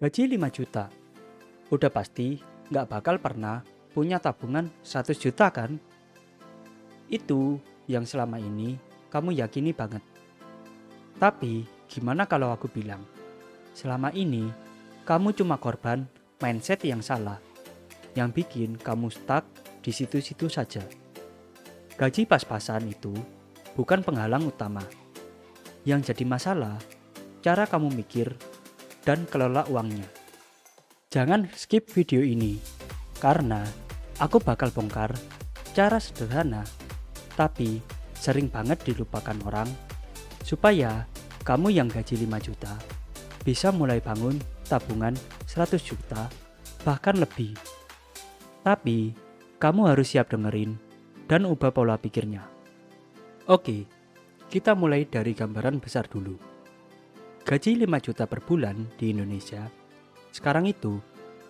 Gaji 5 juta, udah pasti nggak bakal pernah punya tabungan 100 juta kan? Itu yang selama ini kamu yakini banget. Tapi gimana kalau aku bilang, selama ini kamu cuma korban mindset yang salah, yang bikin kamu stuck di situ-situ saja. Gaji pas-pasan itu bukan penghalang utama. Yang jadi masalah, cara kamu mikir dan kelola uangnya. Jangan skip video ini, karena aku bakal bongkar cara sederhana, tapi sering banget dilupakan orang, supaya kamu yang gaji 5 juta bisa mulai bangun tabungan 100 juta, bahkan lebih. Tapi, kamu harus siap dengerin dan ubah pola pikirnya. Oke, kita mulai dari gambaran besar dulu. Gaji 5 juta per bulan di Indonesia sekarang itu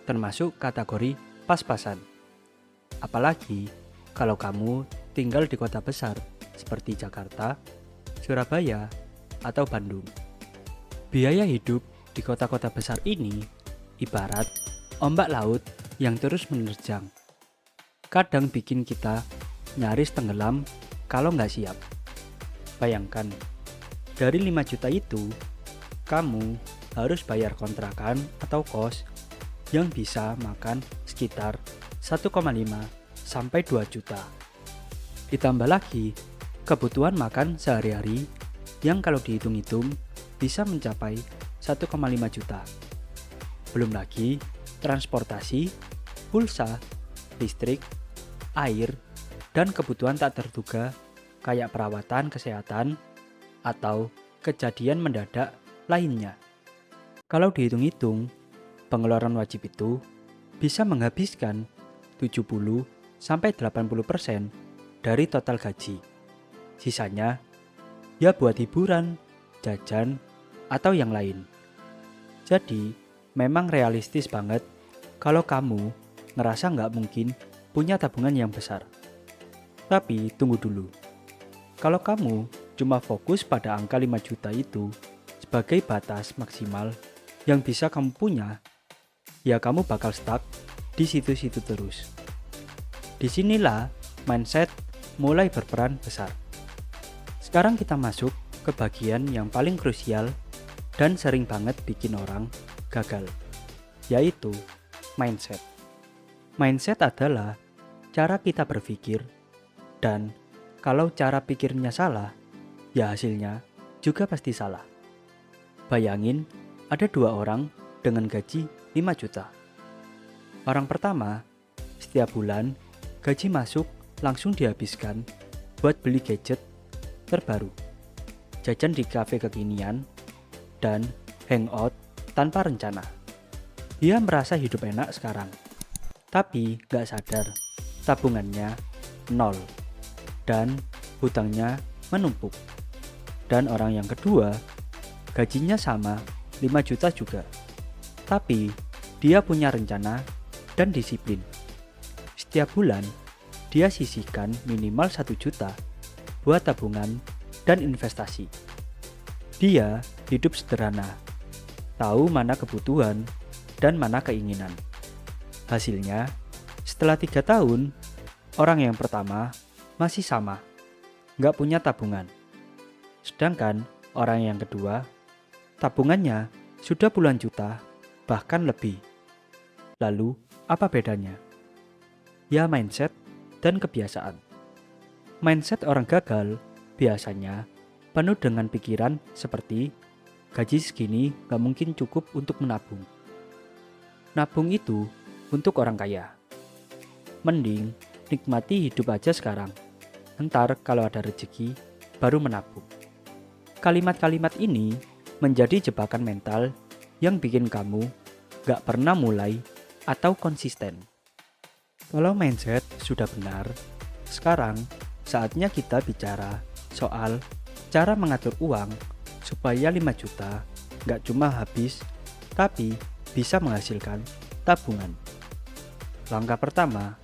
termasuk kategori pas-pasan. Apalagi kalau kamu tinggal di kota besar seperti Jakarta, Surabaya, atau Bandung. Biaya hidup di kota-kota besar ini ibarat ombak laut yang terus menerjang. Kadang bikin kita nyaris tenggelam kalau nggak siap. Bayangkan, dari 5 juta itu, kamu harus bayar kontrakan atau kos yang bisa makan sekitar 1,5 sampai 2 juta. Ditambah lagi kebutuhan makan sehari-hari yang kalau dihitung-hitung bisa mencapai 1,5 juta. Belum lagi transportasi, pulsa, listrik, air, dan kebutuhan tak terduga kayak perawatan kesehatan atau kejadian mendadak lainnya. Kalau dihitung-hitung, pengeluaran wajib itu bisa menghabiskan 70-80% dari total gaji. Sisanya ya buat hiburan, jajan, atau yang lain. Jadi, memang realistis banget kalau kamu ngerasa nggak mungkin punya tabungan yang besar. Tapi tunggu dulu. Kalau kamu cuma fokus pada angka 5 juta itu sebagai batas maksimal yang bisa kamu punya, ya kamu bakal stuck di situ-situ terus. Disinilah mindset mulai berperan besar. Sekarang kita masuk ke bagian yang paling krusial dan sering banget bikin orang gagal, yaitu mindset. Mindset adalah cara kita berpikir, dan kalau cara pikirnya salah, ya hasilnya juga pasti salah. Bayangin ada dua orang dengan gaji 5 juta. Orang pertama, setiap bulan gaji masuk langsung dihabiskan buat beli gadget terbaru, jajan di kafe kekinian, dan hangout tanpa rencana. Dia merasa hidup enak sekarang, tapi gak sadar tabungannya nol dan hutangnya menumpuk. Dan orang yang kedua, gajinya sama 5 juta juga, tapi dia punya rencana dan disiplin. Setiap bulan, dia sisihkan minimal 1 juta buat tabungan dan investasi. Dia hidup sederhana, tahu mana kebutuhan dan mana keinginan. Hasilnya, setelah 3 tahun, orang yang pertama masih sama, nggak punya tabungan. Sedangkan orang yang kedua, tabungannya sudah puluhan juta, bahkan lebih. Lalu, apa bedanya? Ya mindset dan kebiasaan. Mindset orang gagal biasanya penuh dengan pikiran seperti gaji segini gak mungkin cukup untuk menabung. Nabung itu untuk orang kaya. Mending nikmati hidup aja sekarang. Ntar kalau ada rezeki baru menabung. Kalimat-kalimat ini menjadi jebakan mental yang bikin kamu gak pernah mulai atau konsisten. Kalau mindset sudah benar, sekarang saatnya kita bicara soal cara mengatur uang supaya 5 juta gak cuma habis, tapi bisa menghasilkan tabungan. Langkah pertama,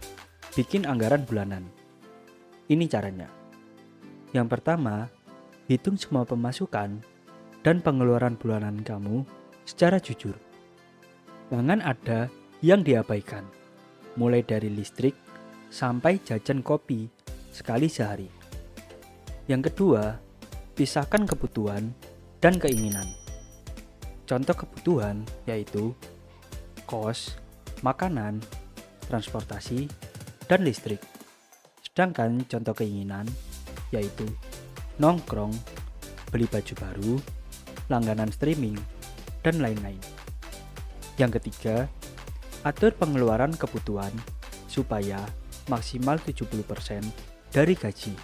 bikin anggaran bulanan. Ini caranya. Yang pertama, hitung semua pemasukan dan pengeluaran bulanan kamu secara jujur. Jangan ada yang diabaikan, mulai dari listrik sampai jajan kopi sekali sehari. Yang kedua, pisahkan kebutuhan dan keinginan. Contoh kebutuhan yaitu kos, makanan, transportasi, dan listrik. Sedangkan contoh keinginan yaitu nongkrong, beli baju baru, langganan streaming, dan lain-lain. Yang ketiga, atur pengeluaran kebutuhan supaya maksimal 70% dari gaji.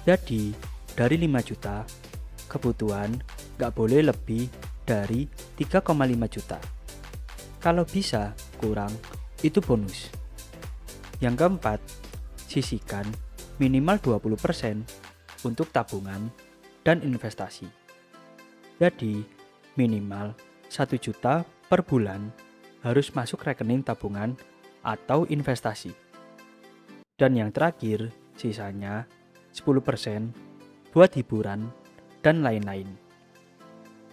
Jadi, dari 5 juta, kebutuhan nggak boleh lebih dari 3,5 juta. Kalau bisa kurang, itu bonus. Yang keempat, sisihkan minimal 20% untuk tabungan dan investasi. Jadi, minimal 1 juta per bulan harus masuk rekening tabungan atau investasi. Dan yang terakhir, sisanya 10% buat hiburan dan lain-lain.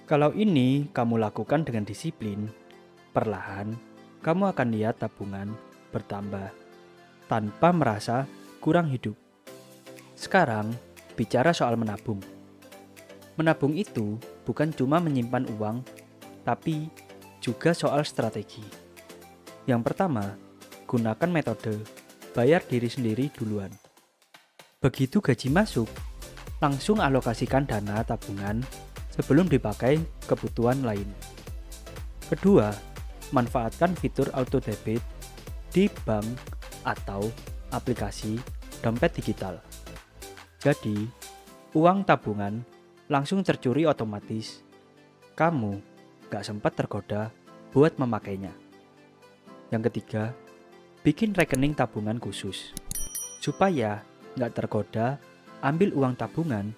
Kalau ini kamu lakukan dengan disiplin, perlahan kamu akan lihat tabungan bertambah tanpa merasa kurang hidup. Sekarang, bicara soal menabung. Menabung itu bukan cuma menyimpan uang, tapi juga soal strategi. Yang pertama, gunakan metode bayar diri sendiri duluan. Begitu gaji masuk, langsung alokasikan dana tabungan sebelum dipakai kebutuhan lain. Kedua, manfaatkan fitur auto debit di bank atau aplikasi dompet digital. Jadi, uang tabungan langsung tercuri otomatis. Kamu gak sempat tergoda buat memakainya. Yang ketiga, bikin rekening tabungan khusus supaya gak tergoda ambil uang tabungan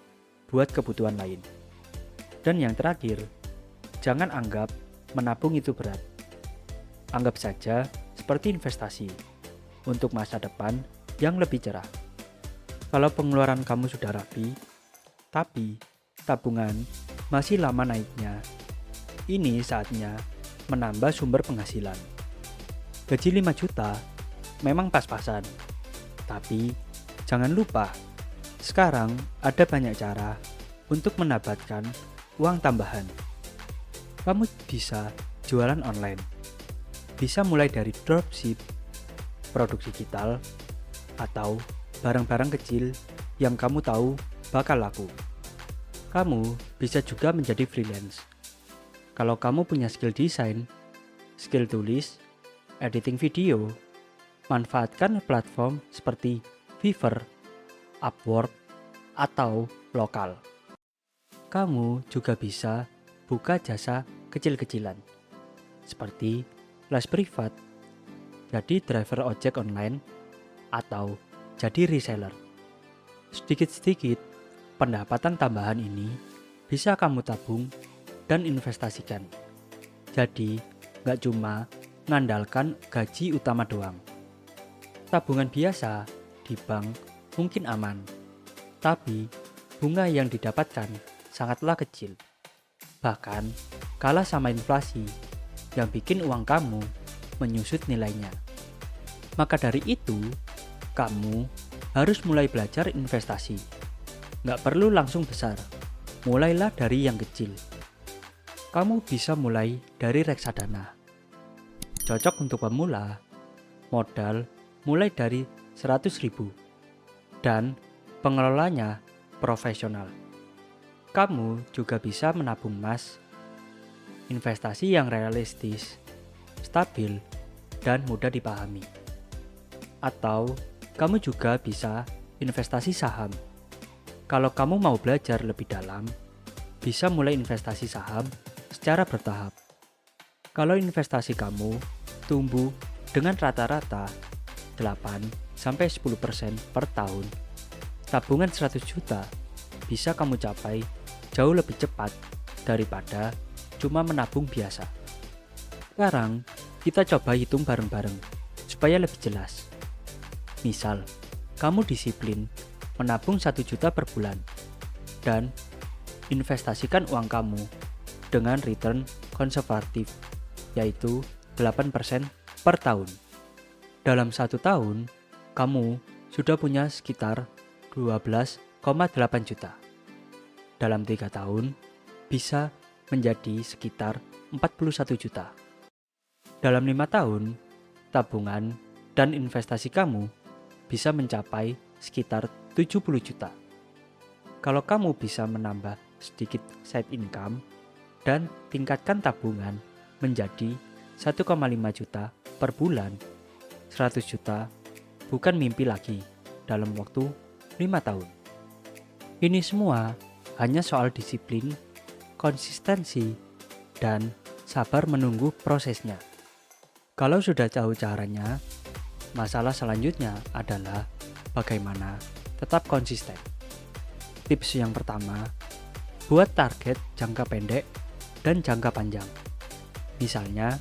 buat kebutuhan lain. Dan yang terakhir, jangan anggap menabung itu berat. Anggap saja seperti investasi untuk masa depan yang lebih cerah. Kalau pengeluaran kamu sudah rapi, tapi tabungan masih lama naiknya, ini saatnya menambah sumber penghasilan. Gaji 5 juta memang pas-pasan, tapi jangan lupa, sekarang ada banyak cara untuk mendapatkan uang tambahan. Kamu bisa jualan online, bisa mulai dari dropship, produk digital, atau barang-barang kecil yang kamu tahu bakal laku. Kamu bisa juga menjadi freelance. Kalau kamu punya skill desain, skill tulis, editing video, manfaatkan platform seperti Fiverr, Upwork, atau Lokal. Kamu juga bisa buka jasa kecil-kecilan, seperti les privat, jadi driver ojek online, atau jadi reseller. Sedikit-sedikit, pendapatan tambahan ini bisa kamu tabung dan investasikan. Jadi, gak cuma ngandalkan gaji utama doang. Tabungan biasa di bank mungkin aman, tapi bunga yang didapatkan sangatlah kecil. Bahkan kalah sama inflasi yang bikin uang kamu menyusut nilainya. Maka dari itu, kamu harus mulai belajar investasi. Gak perlu langsung besar, mulailah dari yang kecil. Kamu bisa mulai dari reksadana. Cocok untuk pemula, modal mulai dari 100.000 dan pengelolanya profesional. Kamu juga bisa menabung emas, investasi yang realistis, stabil, dan mudah dipahami. Atau kamu juga bisa investasi saham. Kalau kamu mau belajar lebih dalam, bisa mulai investasi saham secara bertahap. Kalau investasi kamu tumbuh dengan rata-rata 8-10% per tahun, tabungan 100 juta bisa kamu capai jauh lebih cepat daripada cuma menabung biasa. Sekarang kita coba hitung bareng-bareng supaya lebih jelas. Misal, kamu disiplin menabung 1 juta per bulan dan investasikan uang kamu dengan return konservatif yaitu 8% per tahun. Dalam 1 tahun, kamu sudah punya sekitar 12,8 juta. Dalam 3 tahun, bisa menjadi sekitar 41 juta. Dalam 5 tahun, tabungan dan investasi kamu bisa mencapai sekitar 70 juta. Kalau kamu bisa menambah sedikit side income dan tingkatkan tabungan menjadi 1,5 juta per bulan, 100 juta bukan mimpi lagi dalam waktu 5 tahun. Ini semua hanya soal disiplin, konsistensi, dan sabar menunggu prosesnya. Kalau sudah tahu caranya, masalah selanjutnya adalah bagaimana tetap konsisten. Tips yang pertama, buat target jangka pendek dan jangka panjang. Misalnya,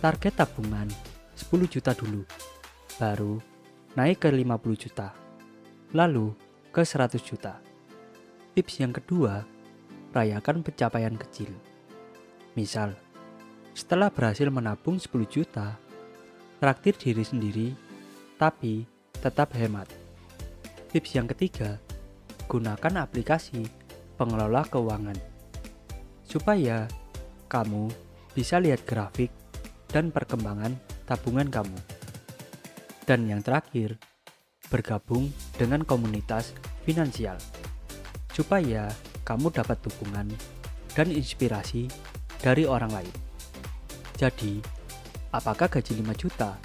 target tabungan 10 juta dulu, baru naik ke 50 juta, lalu ke 100 juta. Tips yang kedua, rayakan pencapaian kecil. Misal, setelah berhasil menabung 10 juta, traktir diri sendiri, tapi tetap hemat. Tips yang ketiga, gunakan aplikasi pengelola keuangan, supaya kamu bisa lihat grafik dan perkembangan tabungan kamu. Dan yang terakhir, bergabung dengan komunitas finansial, supaya kamu dapat dukungan dan inspirasi dari orang lain. Jadi, apakah gaji 5 juta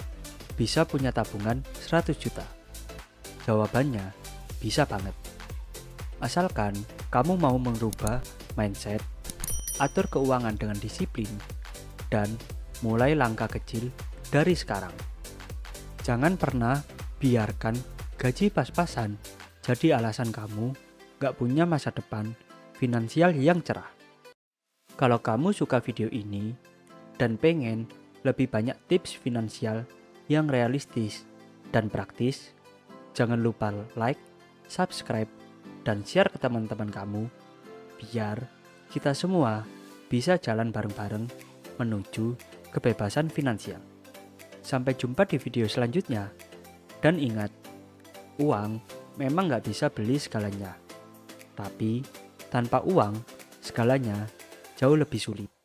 bisa punya tabungan 100 juta? Jawabannya, bisa banget. Asalkan kamu mau merubah mindset, atur keuangan dengan disiplin, dan mulai langkah kecil dari sekarang. Jangan pernah biarkan gaji pas-pasan jadi alasan kamu gak punya masa depan finansial yang cerah. Kalau kamu suka video ini dan pengen lebih banyak tips finansial yang realistis dan praktis, jangan lupa like, subscribe, dan share ke teman-teman kamu, biar kita semua bisa jalan bareng-bareng menuju kebebasan finansial. Sampai jumpa di video selanjutnya. Dan ingat, uang memang gak bisa beli segalanya. Tapi tanpa uang, segalanya jauh lebih sulit.